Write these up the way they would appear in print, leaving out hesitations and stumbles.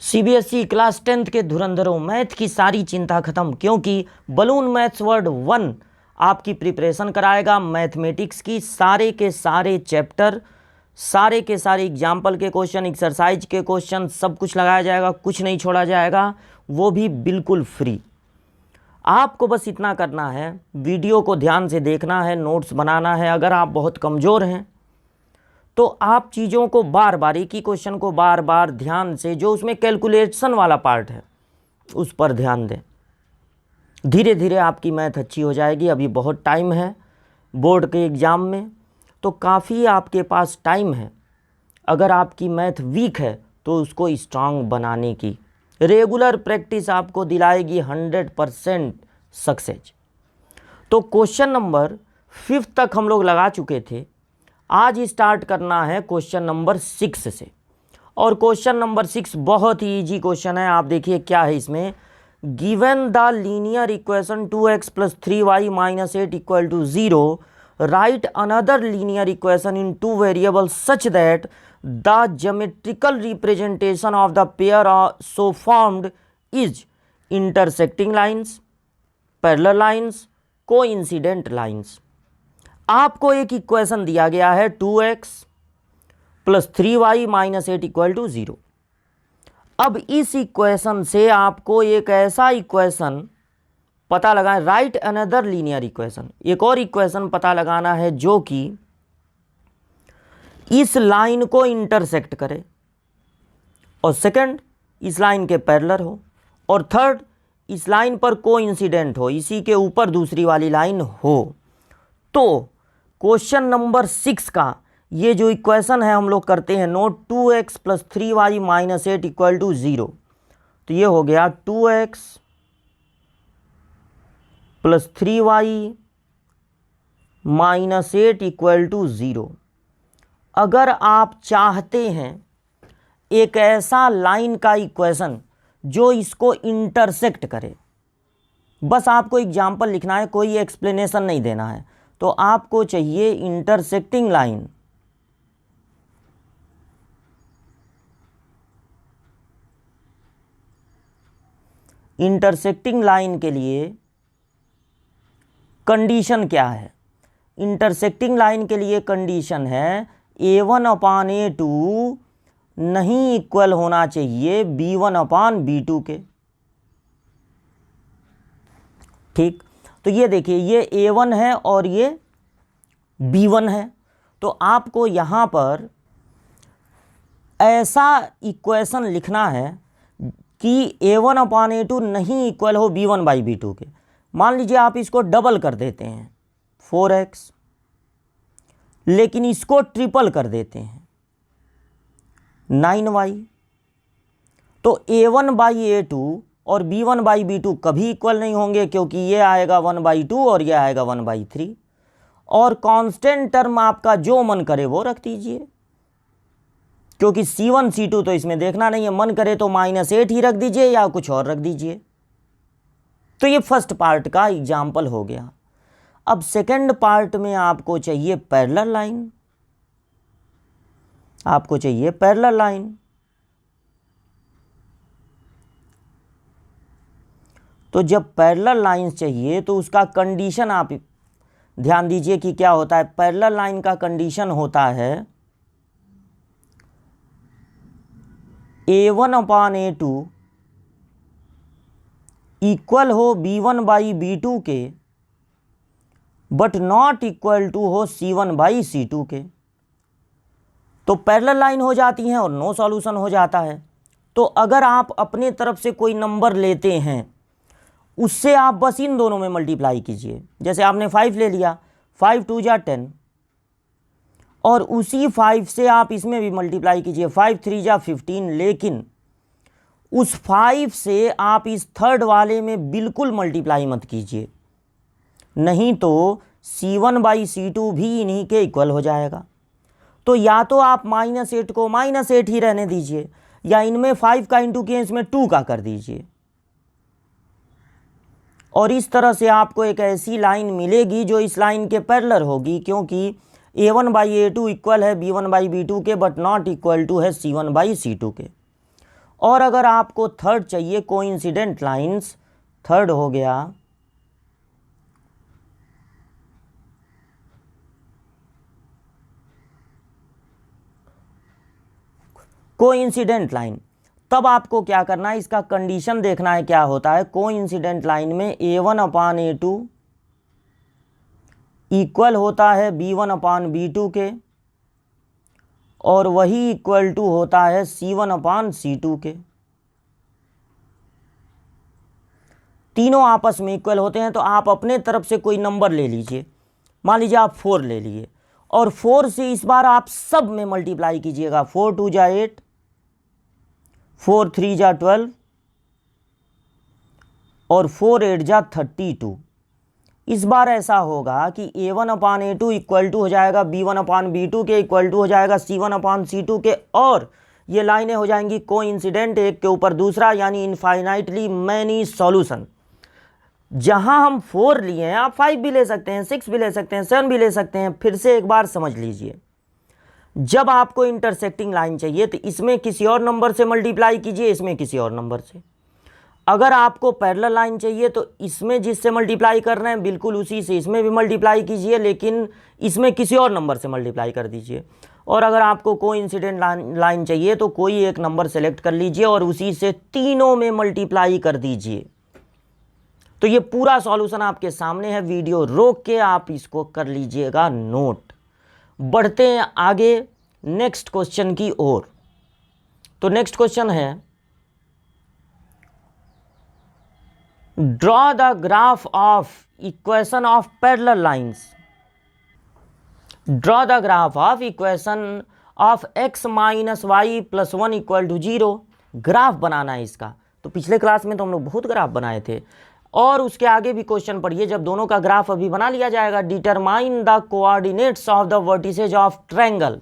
CBSE class 10th के धुरंधरों, math की सारी चिंता खत्म, क्योंकि बलून मैथ्स वर्ड 1 आपकी प्रिपरेशन कराएगा। मैथमेटिक्स की सारे के सारे चैप्टर, सारे के सारे एग्जाम्पल के क्वेश्चन, एक्सरसाइज के क्वेश्चन, सब कुछ लगाया जाएगा, कुछ नहीं छोड़ा जाएगा, वो भी बिल्कुल फ्री। आपको बस इतना करना है, वीडियो को ध्यान से देखना है, नोट्स बनाना है। अगर आप बहुत कमज़ोर हैं तो आप चीज़ों को बार बार, एक ही क्वेश्चन को बार बार ध्यान से, जो उसमें कैलकुलेशन वाला पार्ट है उस पर ध्यान दें। धीरे धीरे आपकी मैथ अच्छी हो जाएगी। अभी बहुत टाइम है बोर्ड के एग्ज़ाम में, तो काफ़ी आपके पास टाइम है। अगर आपकी मैथ वीक है तो उसको स्ट्रांग बनाने की रेगुलर प्रैक्टिस आपको दिलाएगी 100% सक्सेस। तो क्वेश्चन नंबर 5 तक हम लोग लगा चुके थे। आज स्टार्ट करना है क्वेश्चन नंबर 6 से, और क्वेश्चन नंबर 6 बहुत ही इजी क्वेश्चन है। आप देखिए क्या है इसमें। Given the linear equation 2x + 3y - 8 = 0, right another linear equation in 2 variables such that the geometrical representation of the pair so formed is intersecting lines, parallel lines, coincident lines. आपको एक equation दिया गया है 2x + 3y - 8 = 0। अब इस equation से आपको एक ऐसा इक्वेशन पता लगाना, राइट अनदर लीनियर इक्वेशन, एक और इक्वेशन पता लगाना है जो कि इस लाइन को इंटरसेक्ट करे, और सेकंड इस लाइन के पैरेलल हो, और थर्ड इस लाइन पर कोइंसिडेंट हो, इसी के ऊपर दूसरी वाली लाइन हो। तो क्वेश्चन नंबर 6 का ये जो इक्वेशन है हम लोग करते हैं नोट, 2x + 3y - 8 = 0। तो ये हो गया 2x + 3y - 8 = 0। अगर आप चाहते हैं एक ऐसा लाइन का इक्वेशन जो इसको इंटरसेक्ट करे, बस आपको एग्जाम्पल लिखना है, कोई एक्सप्लेनेशन नहीं देना है। तो आपको चाहिए इंटरसेक्टिंग लाइन। इंटरसेक्टिंग लाइन के लिए कंडीशन क्या है? इंटरसेक्टिंग लाइन के लिए कंडीशन है a1/a2 नहीं इक्वल होना चाहिए b1/b2 के। ठीक, तो ये देखिए, ये a1 है और ये b1 है। तो आपको यहाँ पर ऐसा इक्वेशन लिखना है कि a1/a2 नहीं इक्वल हो b1/b2 के। मान लीजिए आप इसको डबल कर देते हैं 4x, लेकिन इसको ट्रिपल कर देते हैं 9y। तो a1/a2 और b1/b2 कभी इक्वल नहीं होंगे, क्योंकि ये आएगा 1/2 और ये आएगा 1/3। और कांस्टेंट टर्म आपका जो मन करे वो रख दीजिए, क्योंकि c1 c2 तो इसमें देखना नहीं है। मन करे तो -8 ही रख दीजिए या कुछ और रख दीजिए। तो ये फर्स्ट पार्ट का एग्जाम्पल हो गया। अब सेकंड पार्ट में आपको चाहिए पैरेलल लाइन। आपको चाहिए पैरेलल लाइन। तो जब पैरेलल लाइंस चाहिए तो उसका कंडीशन आप ध्यान दीजिए कि क्या होता है। पैरेलल लाइन का कंडीशन होता है a1/a2 इक्वल हो b1/b2 के, बट नॉट इक्वल टू हो c1/c2 के। तो पैरेलल लाइन हो जाती हैं और नो सॉल्यूशन हो जाता है। तो अगर आप अपने तरफ से कोई नंबर लेते हैं, उससे आप बस इन दोनों में मल्टीप्लाई कीजिए। जैसे आपने 5 ले लिया, 5 2 जा 10, और उसी 5 से आप इसमें भी मल्टीप्लाई कीजिए, 5 3 जा 15। लेकिन उस 5 से आप इस थर्ड वाले में बिल्कुल मल्टीप्लाई मत कीजिए, नहीं तो c1/c2 भी इन्हीं के इक्वल हो जाएगा। तो या तो आप -8 को -8 ही रहने दीजिए, या इनमें 5 का इंटू किए इसमें 2 का कर दीजिए। और इस तरह से आपको एक ऐसी लाइन मिलेगी जो इस लाइन के पैरेलल होगी, क्योंकि a1/a2 इक्वल है b1/b2 के, बट नॉट इक्वल टू है c1/c2 के। और अगर आपको थर्ड चाहिए कोइंसिडेंट लाइंस, थर्ड हो गया कोइंसिडेंट लाइन, तब आपको क्या करना है, इसका कंडीशन देखना है क्या होता है। कोइंसिडेंट लाइन में A1/A2 इक्वल होता है B1/B2 के, और वही इक्वल टू होता है C1/C2 के। तीनों आपस में इक्वल होते हैं। तो आप अपने तरफ से कोई नंबर ले लीजिए, मान लीजिए आप 4 ले लिए, और 4 से इस बार आप सब में मल्टीप्लाई कीजिएगा। 4 2 जा 8, 4 3 जा 12, और 4 8 जा 32। इस बार ऐसा होगा कि A1/A2 इक्वल टू हो जाएगा B1/B2 के, इक्वल टू हो जाएगा C1/C2 के, और ये लाइनें हो जाएंगी कोइंसिडेंट एक के ऊपर दूसरा, यानी इनफाइनाइटली मैनी सॉल्यूशन। जहां हम 4 लिए हैं, आप 5 भी ले सकते हैं, 6 भी ले सकते हैं, 7 भी ले सकते हैं। फिर से एक बार समझ लीजिए, जब आपको इंटरसेक्टिंग लाइन चाहिए तो इसमें किसी और नंबर से मल्टीप्लाई कीजिए, इसमें किसी और नंबर से। अगर आपको पैरेलल लाइन चाहिए तो इसमें जिससे मल्टीप्लाई कर रहे हैं बिल्कुल उसी से इसमें भी मल्टीप्लाई कीजिए, लेकिन इसमें किसी और नंबर से मल्टीप्लाई कर दीजिए। और अगर आपको कोइंसिडेंट लाइन चाहिए तो कोई एक नंबर सेलेक्ट कर लीजिए और उसी से तीनों में मल्टीप्लाई कर दीजिए। तो ये पूरा सॉल्यूशन आपके सामने है, वीडियो रोक के आप इसको कर लीजिएगा नोट। बढ़ते हैं आगे नेक्स्ट क्वेश्चन की ओर। तो नेक्स्ट क्वेश्चन है, draw the graph of equation of parallel lines. Draw the graph of equation of x minus Y plus 1 equal to 0। Graph बनाना है इसका। तो पिछले क्लास में तो हम लोग बहुत ग्राफ बनाए थे, और उसके आगे भी क्वेश्चन पढ़िए, जब दोनों का ग्राफ अभी बना लिया जाएगा। Determine the coordinates of the vertices of triangle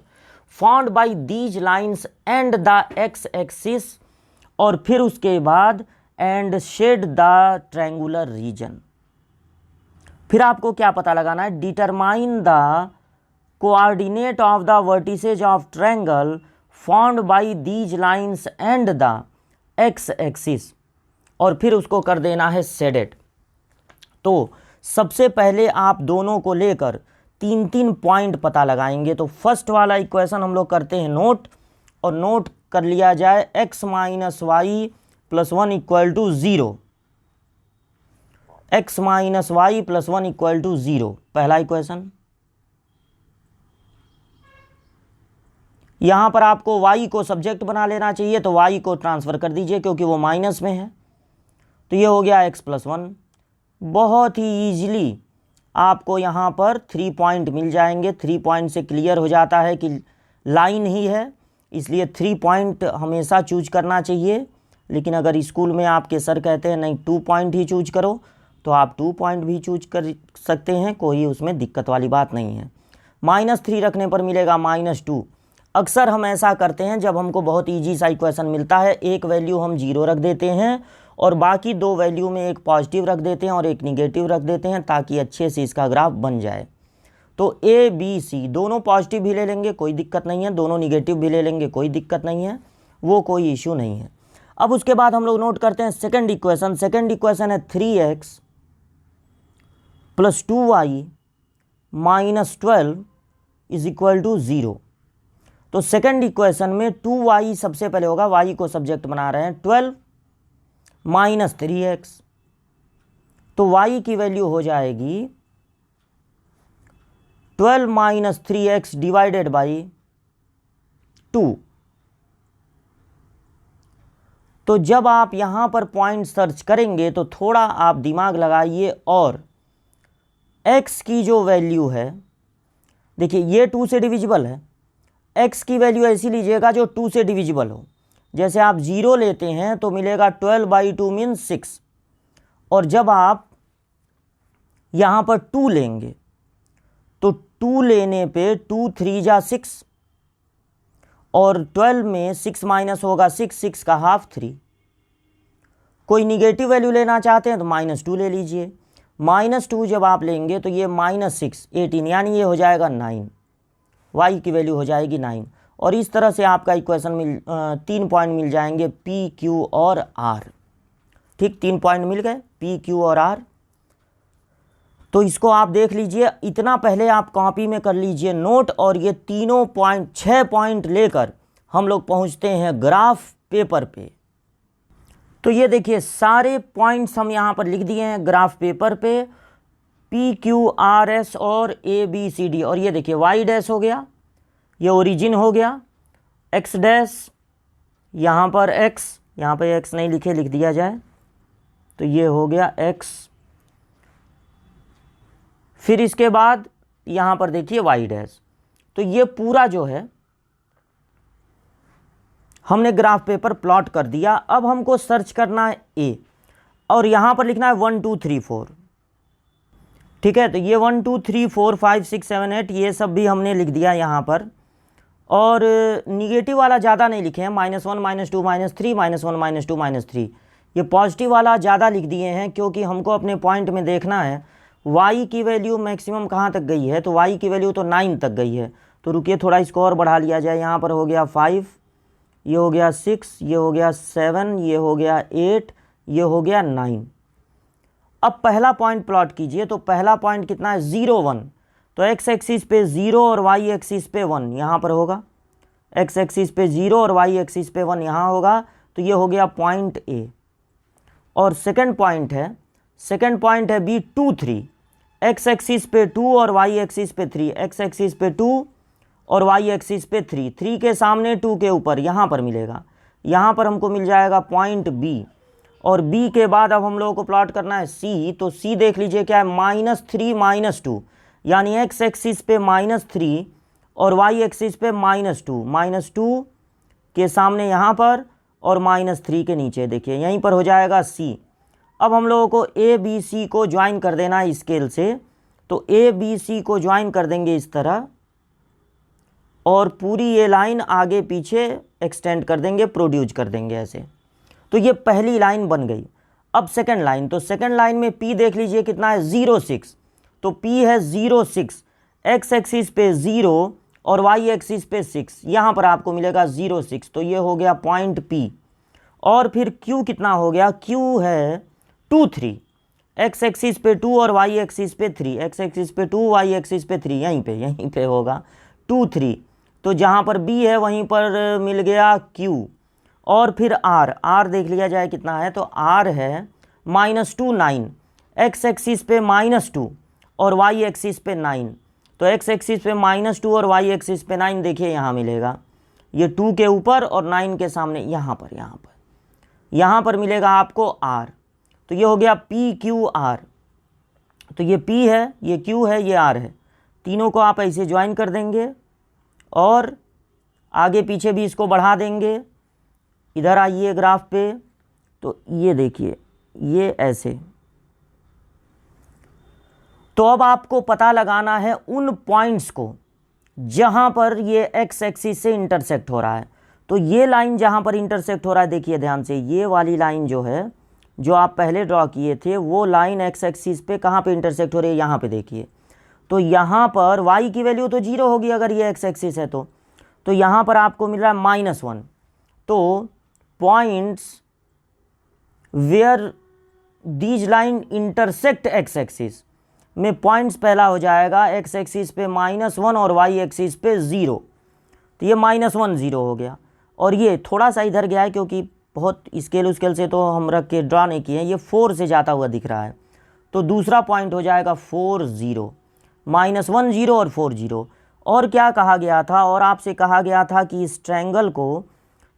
found by these lines and the X axis, और फिर उसके बाद and shade the triangular region. फिर आपको क्या पता लगाना है, determine the coordinate of the vertices of triangle found by these lines and the X axis, और फिर उसको कर देना है शेडेड। तो सबसे पहले आप दोनों को लेकर 3-3 पॉइंट पता लगाएंगे। तो फर्स्ट वाला इक्वेशन हम लोग करते हैं नोट, और नोट कर लिया जाए x minus Y plus 1 equal to 0। x minus Y plus 1 equal to 0 पहला इक्वेशन। यहां पर आपको y को सब्जेक्ट बना लेना चाहिए, तो y को ट्रांसफर कर दीजिए क्योंकि वो माइनस में है। तो ये हो गया x प्लस 1। बहुत ही ईजिली आपको यहाँ पर 3 पॉइंट मिल जाएंगे। 3 पॉइंट से क्लियर हो जाता है कि लाइन ही है, इसलिए 3 पॉइंट हमेशा चूज करना चाहिए। लेकिन अगर स्कूल में आपके सर कहते हैं नहीं 2 पॉइंट ही चूज करो, तो आप 2 पॉइंट भी चूज कर सकते हैं, कोई उसमें दिक्कत वाली बात नहीं है। -3 रखने पर मिलेगा -2। अक्सर हम ऐसा करते हैं, जब हमको बहुत ईजी सा इक्वेशन मिलता है, एक वैल्यू हम 0 रख देते हैं और बाकी 2 वैल्यू में एक पॉजिटिव रख देते हैं और एक निगेटिव रख देते हैं, ताकि अच्छे से इसका ग्राफ बन जाए। तो A B C दोनों पॉजिटिव भी ले लेंगे, कोई दिक्कत नहीं है, दोनों निगेटिव भी ले लेंगे, कोई दिक्कत नहीं है, वो कोई इशू नहीं है। अब उसके बाद हम लोग नोट करते हैं सेकंड इक्वेशन। सेकंड इक्वेशन है 3x plus 2y minus 12 is equal to 0। तो सेकंड इक्वेशन में 2y सबसे पहले होगा, y को सब्जेक्ट बना रहे हैं, 12 माइनस 3x, तो y की वैल्यू हो जाएगी 12 माइनस 3x डिवाइडेड बाई 2। तो जब आप यहां पर पॉइंट सर्च करेंगे तो थोड़ा आप दिमाग लगाइए, और x की जो वैल्यू है, देखिए ये 2 से डिविजिबल है, x की वैल्यू ऐसी लीजिएगा जो 2 से डिविजिबल हो। जैसे आप 0 लेते हैं तो मिलेगा 12/2 मीन्स 6, और जब आप यहाँ पर 2 लेंगे तो 2 लेने पे 2 3 जा 6, और 12 में 6 माइनस होगा 6, 6 का हाफ 3। कोई निगेटिव वैल्यू लेना चाहते हैं तो -2 ले लीजिए। -2 जब आप लेंगे तो ये -6 18, यानी ये हो जाएगा 9, y की वैल्यू हो जाएगी 9, और इस तरह से आपका इक्वेशन 3 पॉइंट मिल जाएंगे पी क्यू और आर। ठीक, 3 पॉइंट मिल गए पी क्यू और आर। तो इसको आप देख लीजिए, इतना पहले आप कॉपी में कर लीजिए नोट, और ये तीनों पॉइंट 6 पॉइंट लेकर हम लोग पहुंचते हैं ग्राफ पेपर पे। तो ये देखिए सारे पॉइंट्स हम यहाँ पर लिख दिए हैं ग्राफ पेपर पे, पी क्यू आर एस और ए बी सी डी। और ये देखिए वाई डैश हो गया, ये ओरिजिन हो गया, एक्स डैश, यहाँ पर एक्स, यहाँ पर एक्स नहीं लिखे लिख दिया जाए, तो ये हो गया एक्स। फिर इसके बाद यहाँ पर देखिए वाई डैश। तो ये पूरा जो है हमने ग्राफ पेपर प्लॉट कर दिया। अब हमको सर्च करना है ए, और यहाँ पर लिखना है 1 2 3 4। ठीक है, तो ये 1 2 3 4 5 6 7 8 ये सब भी हमने लिख दिया यहाँ पर। और निगेटिव वाला ज़्यादा नहीं लिखे हैं, -1 -2 -3 -1 -2 -3। ये पॉजिटिव वाला ज़्यादा लिख दिए हैं क्योंकि हमको अपने पॉइंट में देखना है y की वैल्यू मैक्सिमम कहाँ तक गई है। तो y की वैल्यू तो 9 तक गई है। तो रुकिए थोड़ा इसको और बढ़ा लिया जाए। यहाँ पर हो गया 5, ये हो गया 6, ये हो गया 7, ये हो गया 8, ये हो गया 9। अब पहला पॉइंट प्लॉट कीजिए। तो पहला पॉइंट कितना है 0 1। तो x एक्सिस पे 0 और y एक्सिस पे 1 यहाँ पर होगा। x एक्सिस पे 0 और y एक्सिस पे 1 यहाँ होगा। तो ये हो गया पॉइंट ए। और सेकंड पॉइंट है बी 2 3। x एक्सिस पे 2 और y एक्सिस पे 3, x एक्सिस पे 2 और y एक्सिस पे 3, 3 के सामने 2 के ऊपर यहाँ पर मिलेगा। यहाँ पर हमको मिल जाएगा पॉइंट b। और b के बाद अब हम लोगों को प्लॉट करना है c। तो c देख लीजिए क्या है -3 -2, यानी x एक्सिस पे -3 और y एक्सिस पे -2 के सामने यहाँ पर और -3 के नीचे देखिए यहीं पर हो जाएगा c। अब हम लोगों को ए बी सी को ज्वाइन कर देना है स्केल से। तो ए बी सी को ज्वाइन कर देंगे इस तरह, और पूरी ये लाइन आगे पीछे एक्सटेंड कर देंगे, प्रोड्यूस कर देंगे ऐसे। तो ये पहली लाइन बन गई। अब सेकंड लाइन, तो सेकंड लाइन में p देख लीजिए कितना है 0 6। तो p है 0 6, x एक्सिस पे 0 और y एक्सिस पे 6, यहाँ पर आपको मिलेगा 0 6। तो ये हो गया पॉइंट p। और फिर q कितना हो गया, q है 2 3, x एक्सिस पे 2 और y एक्सिस पे 3, x एक्सिस पे 2 y एक्सिस पे 3, यहीं पे होगा 2 3। तो जहाँ पर b है वहीं पर मिल गया q। और फिर r देख लिया जाए कितना है। तो r है -2 9, x एक्सिस पे -2 और y एक्सिस पे 9। तो x एक्सिस पे -2 और y एक्सिस पे 9 देखिए यहाँ मिलेगा, ये 2 के ऊपर और 9 के सामने यहाँ पर मिलेगा आपको r। तो ये हो गया पी क्यू आर। तो ये p है, ये q है, ये r है। तीनों को आप ऐसे ज्वाइन कर देंगे और आगे पीछे भी इसको बढ़ा देंगे। इधर आइए ग्राफ पे, तो ये देखिए ये ऐसे। तो अब आपको पता लगाना है उन पॉइंट्स को जहां पर ये x एक्सिस से इंटरसेक्ट हो रहा है। तो ये लाइन जहां पर इंटरसेक्ट हो रहा है देखिए ध्यान से, ये वाली लाइन जो है जो आप पहले ड्रॉ किए थे वो लाइन x एक्सिस पे कहाँ पे इंटरसेक्ट हो रही है, यहाँ पे देखिए। तो यहाँ पर y की वैल्यू तो 0 होगी अगर ये x एक्सिस है। तो यहाँ पर आपको मिल रहा है -1। तो points where these line intersect x axis में पॉइंट्स पहला हो जाएगा x एक्सिस पे -1 और y एक्सिस पे 0। तो ये -1 0 हो गया। और ये थोड़ा सा इधर गया है क्योंकि बहुत स्केल से तो हम रख के ड्रा नहीं किए हैं, ये 4 से जाता हुआ दिख रहा है। तो दूसरा पॉइंट हो जाएगा 4 0, -1 0 और 4 0। और क्या कहा गया था, और आपसे कहा गया था कि इस ट्रायंगल को,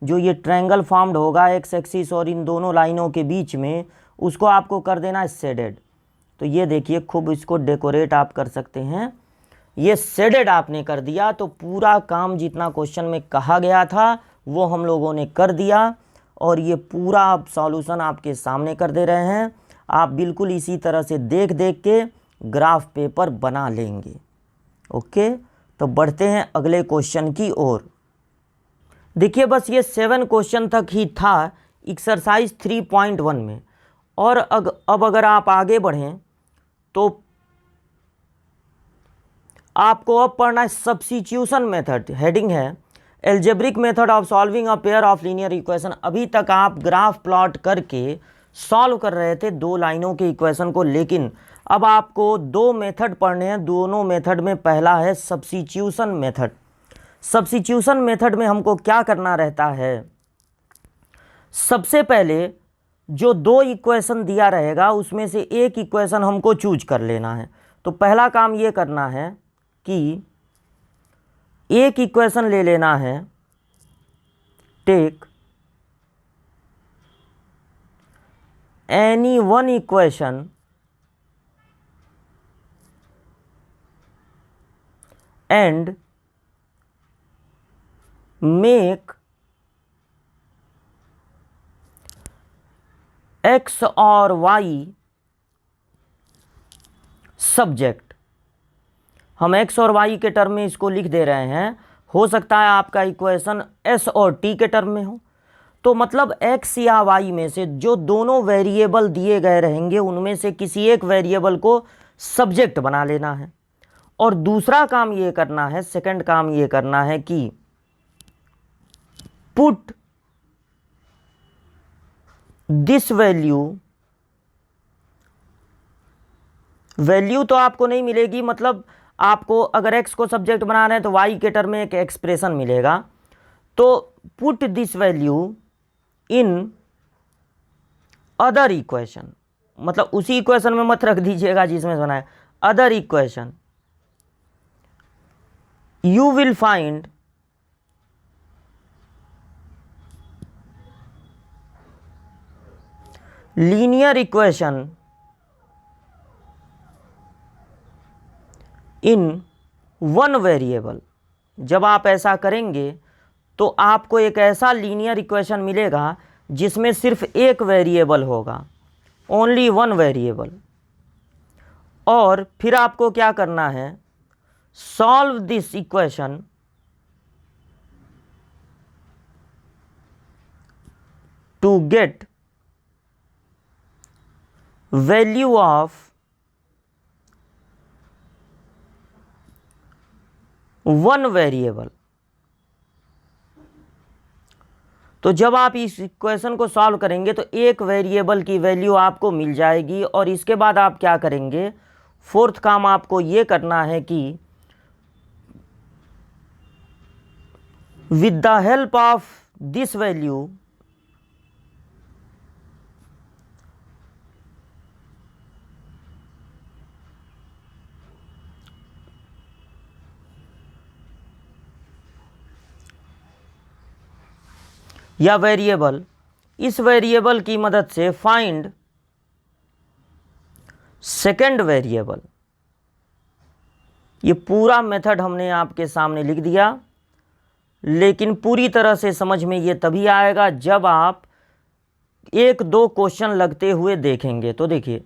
जो ये ट्रायंगल फॉर्म्ड होगा x एक्सिस और इन दोनों लाइनों के बीच में, उसको आपको कर देना है शेडेड। तो ये देखिए खूब इसको डेकोरेट आप कर सकते हैं। ये शेडेड आपने कर दिया तो पूरा काम जितना क्वेश्चन में कहा गया था वो हम लोगों ने कर दिया। और ये पूरा आप सॉल्यूशन आपके सामने कर दे रहे हैं। आप बिल्कुल इसी तरह से देख देख के ग्राफ पेपर बना लेंगे। ओके, तो बढ़ते हैं अगले क्वेश्चन की ओर। देखिए बस ये 7 क्वेश्चन तक ही था एक्सरसाइज 3.1 में। और अब अगर आप आगे बढ़ें तो आपको अब पढ़ना है सब्स्टिट्यूशन मेथड। हेडिंग है algebraic method of solving a pair of linear equation. अभी तक आप ग्राफ प्लॉट करके सॉल्व कर रहे थे दो लाइनों के इक्वेशन को, लेकिन अब आपको दो मेथड पढ़ने हैं। दोनों मेथड में पहला है सब्स्टिट्यूशन मेथड। सब्स्टिट्यूशन मेथड में हमको क्या करना रहता है, सबसे पहले जो दो इक्वेशन दिया रहेगा उसमें से एक इक्वेशन हमको चूज कर लेना है। तो पहला काम ये करना है कि एक इक्वेशन ले लेना है, take any one equation and make X और वाई सब्जेक्ट। हम एक्स और वाई के टर्म में इसको लिख दे रहे हैं। हो सकता है आपका इक्वेशन एस और टी के टर्म में हो, तो मतलब एक्स या वाई में से जो दोनों वेरिएबल दिए गए रहेंगे उनमें से किसी एक वेरिएबल को सब्जेक्ट बना लेना है। और दूसरा काम ये करना है, सेकंड काम ये करना है कि पुट दिस वैल्यू तो आपको नहीं मिलेगी, मतलब आपको अगर x को सब्जेक्ट बना रहे हैं तो y के टर्म में एक एक्सप्रेशन मिलेगा। तो put this value in other equation, मतलब उसी इक्वेशन में मत रख दीजिएगा जिसमें बना है, other equation you will find linear equation in one variable. जब आप ऐसा करेंगे तो आपको एक ऐसा लीनियर इक्वेशन मिलेगा जिसमें सिर्फ एक वेरिएबल होगा, ओनली वन वेरिएबल। और फिर आपको क्या करना है, solve this equation to get value of one variable. तो जब आप इस इक्वेशन को सॉल्व करेंगे तो एक वेरिएबल की वैल्यू आपको मिल जाएगी। और इसके बाद आप क्या करेंगे, फोर्थ काम आपको ये करना है कि with the help of this value या वेरिएबल, इस वेरिएबल की मदद से फाइंड सेकंड वेरिएबल। ये पूरा मेथड हमने आपके सामने लिख दिया, लेकिन पूरी तरह से समझ में ये तभी आएगा जब आप एक दो क्वेश्चन लगते हुए देखेंगे। तो देखिए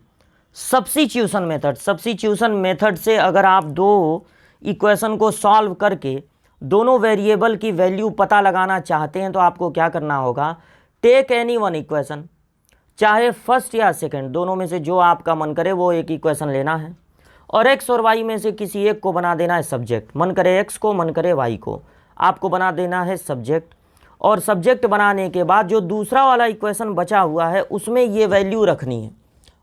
सब्स्टिट्यूशन मेथड, सब्स्टिट्यूशन मेथड से अगर आप दो इक्वेशन को सॉल्व करके दोनों वेरिएबल की वैल्यू पता लगाना चाहते हैं तो आपको क्या करना होगा, टेक एनी वन इक्वेशन, चाहे फर्स्ट या सेकंड, दोनों में से जो आपका मन करे वो एक इक्वेशन लेना है और एक्स और वाई में से किसी एक को बना देना है सब्जेक्ट। मन करे एक्स को, मन करे वाई को, आपको बना देना है सब्जेक्ट। और सब्जेक्ट बनाने के बाद जो दूसरा वाला इक्वेशन बचा हुआ है उसमें ये वैल्यू रखनी है,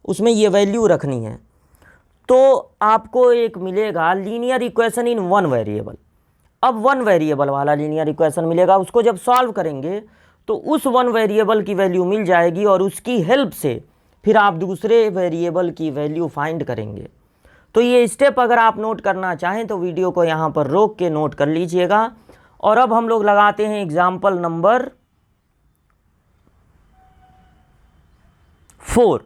उसमें ये वैल्यू रखनी है। तो आपको एक मिलेगा linear equation in one variable. अब वन वेरिएबल वाला लीनियर इक्वेशन मिलेगा, उसको जब सॉल्व करेंगे तो उस वन वेरिएबल की वैल्यू मिल जाएगी और उसकी हेल्प से फिर आप दूसरे वेरिएबल की वैल्यू फाइंड करेंगे। तो ये स्टेप अगर आप नोट करना चाहें तो वीडियो को यहाँ पर रोक के नोट कर लीजिएगा। और अब हम लोग लगाते हैं एग्जाम्पल नंबर 4।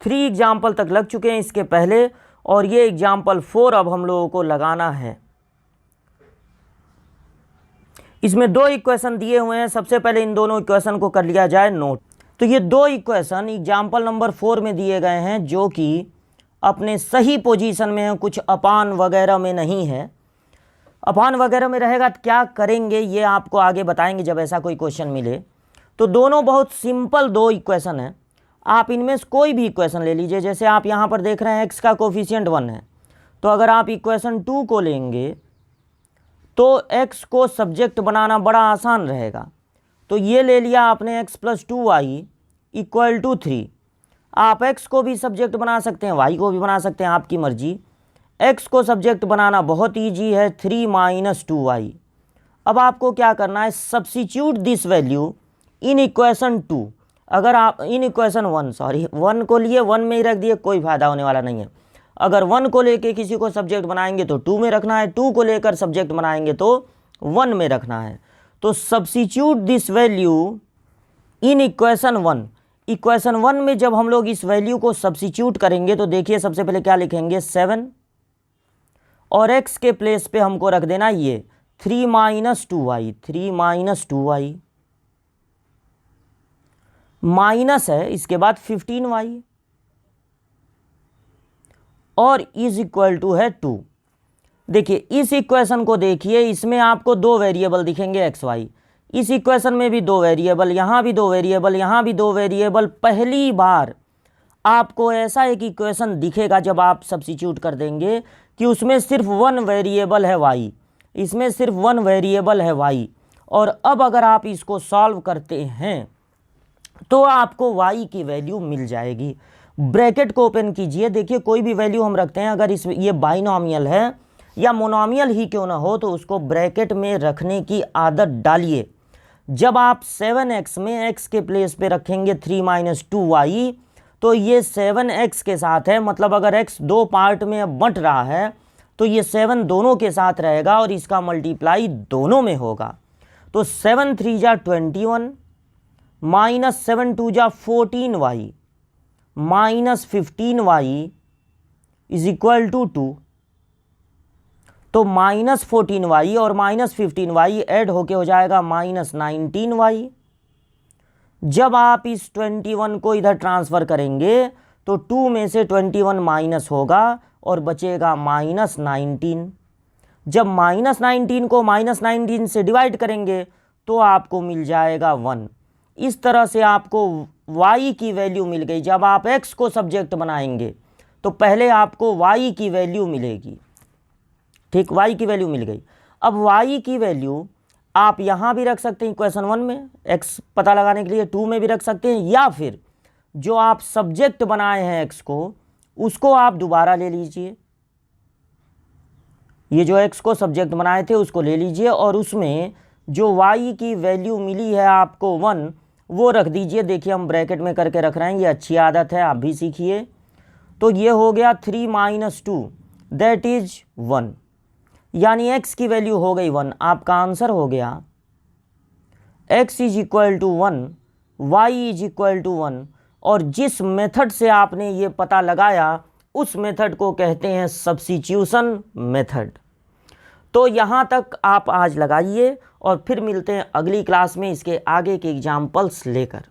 3 एग्जाम्पल तक लग चुके हैं इसके पहले, और ये एग्जाम्पल 4 अब हम लोगों को लगाना है। इसमें दो इक्वेशन दिए हुए हैं, सबसे पहले इन दोनों इक्वेशन को कर लिया जाए नोट। तो ये दो इक्वेशन एग्जाम्पल नंबर 4 में दिए गए हैं जो कि अपने सही पोजीशन में है, कुछ अपान वगैरह में नहीं है। अपान वगैरह में रहेगा तो क्या करेंगे ये आपको आगे बताएंगे जब ऐसा कोई क्वेश्चन मिले। तो दोनों बहुत सिंपल दो इक्वेशन हैं, आप इनमें से कोई भी इक्वेशन ले लीजिए। जैसे आप यहाँ पर देख रहे हैं एक्स का कोफिशिएंट 1 है, तो अगर आप इक्वेशन 2 को लेंगे तो x को सब्जेक्ट बनाना बड़ा आसान रहेगा। तो ये ले लिया आपने x + 2y = 3। आप x को भी सब्जेक्ट बना सकते हैं, y को भी बना सकते हैं, आपकी मर्जी। x को सब्जेक्ट बनाना बहुत ईजी है, 3 - 2y। अब आपको क्या करना है, substitute this value in equation 2। अगर आप इन इक्वेशन 1 को लिए 1 में ही रख दिए, कोई फायदा होने वाला नहीं है। अगर 1 को लेके किसी को सब्जेक्ट बनाएंगे तो 2 में रखना है, 2 को लेकर सब्जेक्ट बनाएंगे तो 1 में रखना है। तो substitute this value in equation 1। Equation 1 में जब हम लोग इस वैल्यू को सब्स्टिट्यूट करेंगे तो देखिए सबसे पहले क्या लिखेंगे, 7, और x के प्लेस पे हमको रख देना ये 3 - 2y। 3 - 2y माइनस है, इसके बाद 15y और इज इक्वल टू है 2। देखिए इस इक्वेशन को देखिए, इसमें आपको 2 वेरिएबल दिखेंगे x y। इस इक्वेशन में भी 2 वेरिएबल, यहाँ भी 2 वेरिएबल, यहाँ भी 2 वेरिएबल। पहली बार आपको ऐसा एक इक्वेशन दिखेगा जब आप सब्स्टिट्यूट कर देंगे कि उसमें सिर्फ 1 वेरिएबल है y, इसमें सिर्फ 1 वेरिएबल है y। और अब अगर आप इसको सॉल्व करते हैं तो आपको y की वैल्यू मिल जाएगी। ब्रैकेट को ओपन कीजिए, देखिए कोई भी वैल्यू हम रखते हैं, अगर ये बाइनोमियल है या मोनोमियल ही क्यों ना हो, तो उसको ब्रैकेट में रखने की आदत डालिए। जब आप 7x में x के प्लेस पे रखेंगे 3 - 2y, तो ये 7x के साथ है, मतलब अगर x 2 पार्ट में बंट रहा है तो ये 7 दोनों के साथ रहेगा और इसका मल्टीप्लाई दोनों में होगा। तो 7 3 जा 21 -7 2 जा 14y -15y = 2। तो -14y और -15y ऐड होके हो जाएगा -19y। जब आप इस 21 को इधर ट्रांसफ़र करेंगे तो 2 में से 21 माइनस होगा और बचेगा -19। जब -19 को -19 से डिवाइड करेंगे तो आपको मिल जाएगा 1। इस तरह से आपको y की वैल्यू मिल गई। जब आप x को सब्जेक्ट बनाएंगे तो पहले आपको y की वैल्यू मिलेगी, ठीक, y की वैल्यू मिल गई। अब y की वैल्यू आप यहाँ भी रख सकते हैं इक्वेशन 1 में, x पता लगाने के लिए 2 में भी रख सकते हैं, या फिर जो आप सब्जेक्ट बनाए हैं x को उसको आप दोबारा ले लीजिए। ये जो x को सब्जेक्ट बनाए थे उसको ले लीजिए और उसमें जो y की वैल्यू मिली है आपको 1, वो रख दीजिए। देखिए हम ब्रैकेट में करके रख रहे हैं, ये अच्छी आदत है, आप भी सीखिए। तो ये हो गया 3 - 2 दैट इज 1, यानी x की वैल्यू हो गई 1। आपका आंसर हो गया x = 1, y = 1। और जिस मेथड से आपने ये पता लगाया उस मेथड को कहते हैं सब्स्टिट्यूशन मेथड। तो यहाँ तक आप आज लगाइए और फिर मिलते हैं अगली क्लास में इसके आगे के एग्जाम्पल्स लेकर।